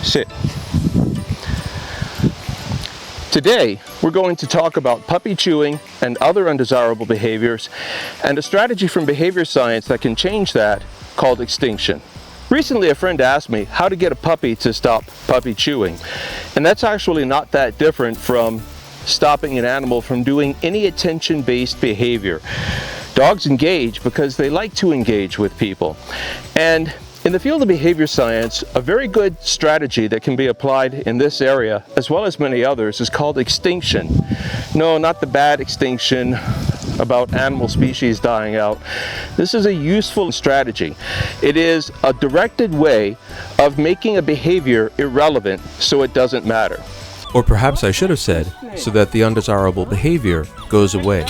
Sit. Today, we're going to talk about puppy chewing and other undesirable behaviors, and a strategy from behavior science that can change that called extinction. Recently, a friend asked me how to get a puppy to stop puppy chewing, and that's actually not that different from stopping an animal from doing any attention-based behavior. Dogs engage because they like to engage with people, and in the field of behavior science, a very good strategy that can be applied in this area, as well as many others, is called extinction. No, not the bad extinction about animal species dying out. This is a useful strategy. It is a directed way of making a behavior irrelevant so it doesn't matter. Or perhaps I should have said, so that the undesirable behavior goes away.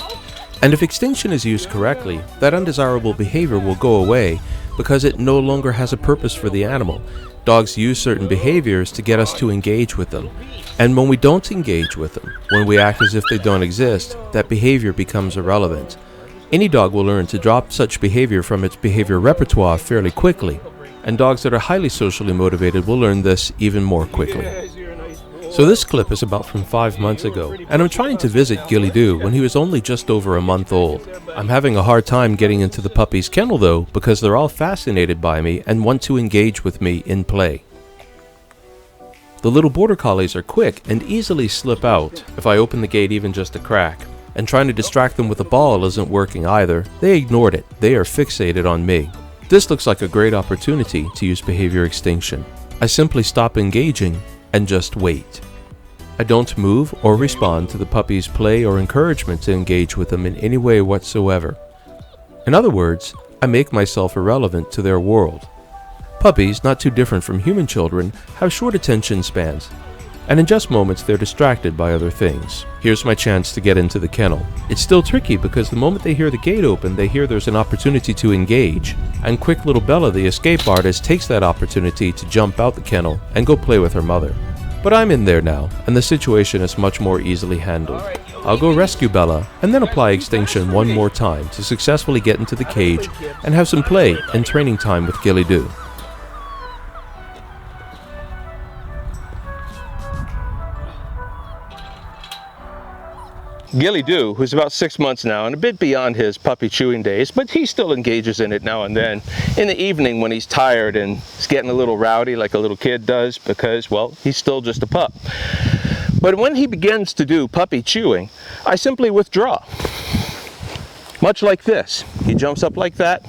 And if extinction is used correctly, that undesirable behavior will go away because it no longer has a purpose for the animal. Dogs use certain behaviors to get us to engage with them. And when we don't engage with them, when we act as if they don't exist, that behavior becomes irrelevant. Any dog will learn to drop such behavior from its behavior repertoire fairly quickly, and dogs that are highly socially motivated will learn this even more quickly. So this clip is about from 5 months ago, and I'm trying to visit Gilly Doo when he was only just over a month old. I'm having a hard time getting into the puppy's kennel though, because they're all fascinated by me and want to engage with me in play. The little border collies are quick and easily slip out if I open the gate even just a crack, and trying to distract them with a ball isn't working either. They ignored it. They are fixated on me. This looks like a great opportunity to use behavior extinction. I simply stop engaging and just wait. I don't move or respond to the puppy's play or encouragement to engage with them in any way whatsoever. In other words, I make myself irrelevant to their world. Puppies, not too different from human children, have short attention spans, and in just moments they're distracted by other things. Here's my chance to get into the kennel. It's still tricky because the moment they hear the gate open, they hear there's an opportunity to engage, and quick little Bella, the escape artist, takes that opportunity to jump out the kennel and go play with her mother. But I'm in there now, and the situation is much more easily handled. I'll go rescue Bella, and then apply extinction one more time to successfully get into the cage and have some play and training time with Gilly Doo. Gilly Doo, who's about 6 months now and a bit beyond his puppy chewing days, but he still engages in it now and then. In the evening when he's tired and he's getting a little rowdy like a little kid does because, well, he's still just a pup. But when he begins to do puppy chewing, I simply withdraw. Much like this. He jumps up like that,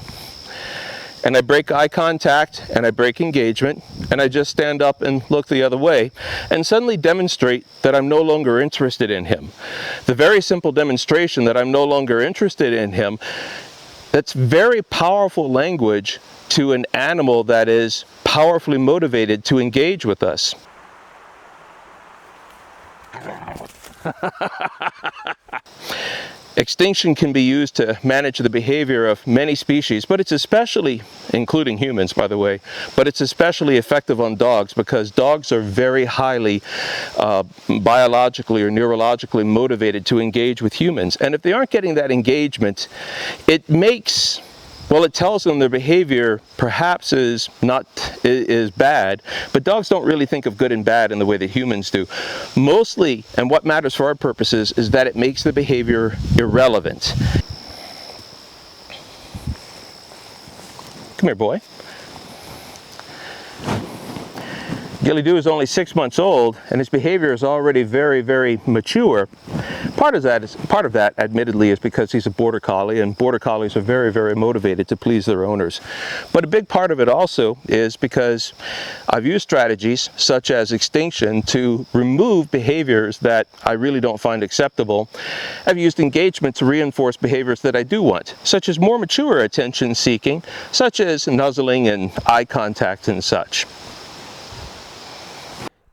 and I break eye contact, and I break engagement, and I just stand up and look the other way, and suddenly demonstrate that I'm no longer interested in him. The very simple demonstration that I'm no longer interested in him, that's very powerful language to an animal that is powerfully motivated to engage with us. Extinction can be used to manage the behavior of many species, but it's especially, including humans by the way, but it's especially effective on dogs because dogs are very highly biologically or neurologically motivated to engage with humans. And if they aren't getting that engagement, it tells them their behavior perhaps is bad, but dogs don't really think of good and bad in the way that humans do. Mostly, and what matters for our purposes, is that it makes the behavior irrelevant. Come here, boy. Gilly Doo is only 6 months old, and his behavior is already very, very mature. Part of that, admittedly, is because he's a border collie, and border collies are very, very motivated to please their owners. But a big part of it also is because I've used strategies such as extinction to remove behaviors that I really don't find acceptable. I've used engagement to reinforce behaviors that I do want, such as more mature attention seeking, such as nuzzling and eye contact and such.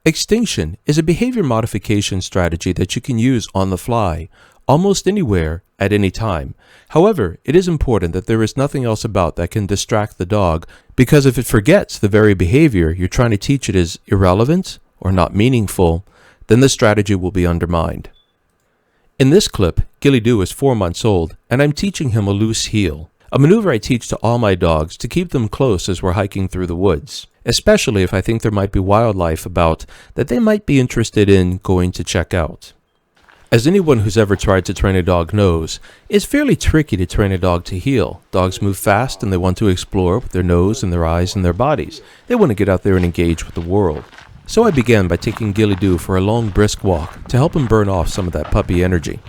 Extinction is a behavior modification strategy that you can use on the fly, almost anywhere, at any time. However, it is important that there is nothing else about that can distract the dog, because if it forgets the very behavior you're trying to teach it is irrelevant or not meaningful, then the strategy will be undermined. In this clip, Gilly Doo is 4 months old, and I'm teaching him a loose heel, a maneuver I teach to all my dogs to keep them close as we're hiking through the woods. especially if I think there might be wildlife about that they might be interested in going to check out. As anyone who's ever tried to train a dog knows, it's fairly tricky to train a dog to heel. Dogs move fast and they want to explore with their nose and their eyes and their bodies. They want to get out there and engage with the world. So I began by taking Gilly Doo for a long brisk walk to help him burn off some of that puppy energy.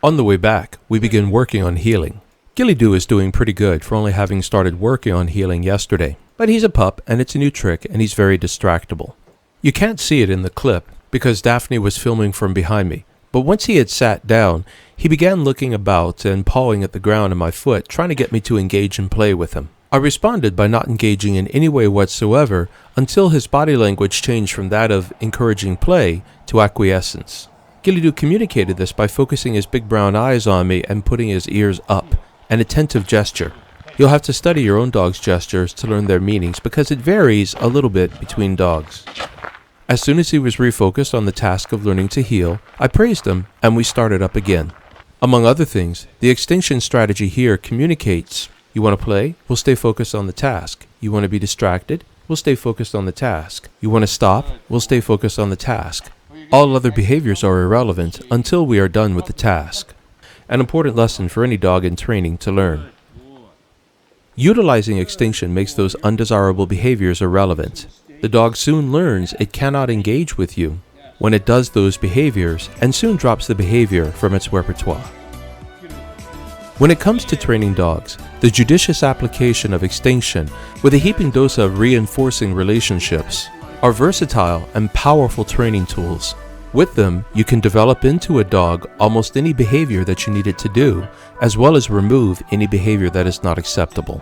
On the way back, we began working on heeling. Gilly Doo is doing pretty good for only having started working on heeling yesterday, but he's a pup and it's a new trick and he's very distractible. You can't see it in the clip because Daphne was filming from behind me. But once he had sat down, he began looking about and pawing at the ground at my foot, trying to get me to engage and play with him. I responded by not engaging in any way whatsoever until his body language changed from that of encouraging play to acquiescence. Gilly Doo communicated this by focusing his big brown eyes on me and putting his ears up, an attentive gesture. You'll have to study your own dog's gestures to learn their meanings because it varies a little bit between dogs. As soon as he was refocused on the task of learning to heel, I praised him and we started up again. Among other things, the extinction strategy here communicates: you want to play? We'll stay focused on the task. You want to be distracted? We'll stay focused on the task. You want to stop? We'll stay focused on the task. All other behaviors are irrelevant until we are done with the task. An important lesson for any dog in training to learn. Utilizing extinction makes those undesirable behaviors irrelevant. The dog soon learns it cannot engage with you when it does those behaviors and soon drops the behavior from its repertoire. When it comes to training dogs, the judicious application of extinction with a heaping dose of reinforcing relationships are versatile and powerful training tools. With them, you can develop into a dog almost any behavior that you need it to do, as well as remove any behavior that is not acceptable.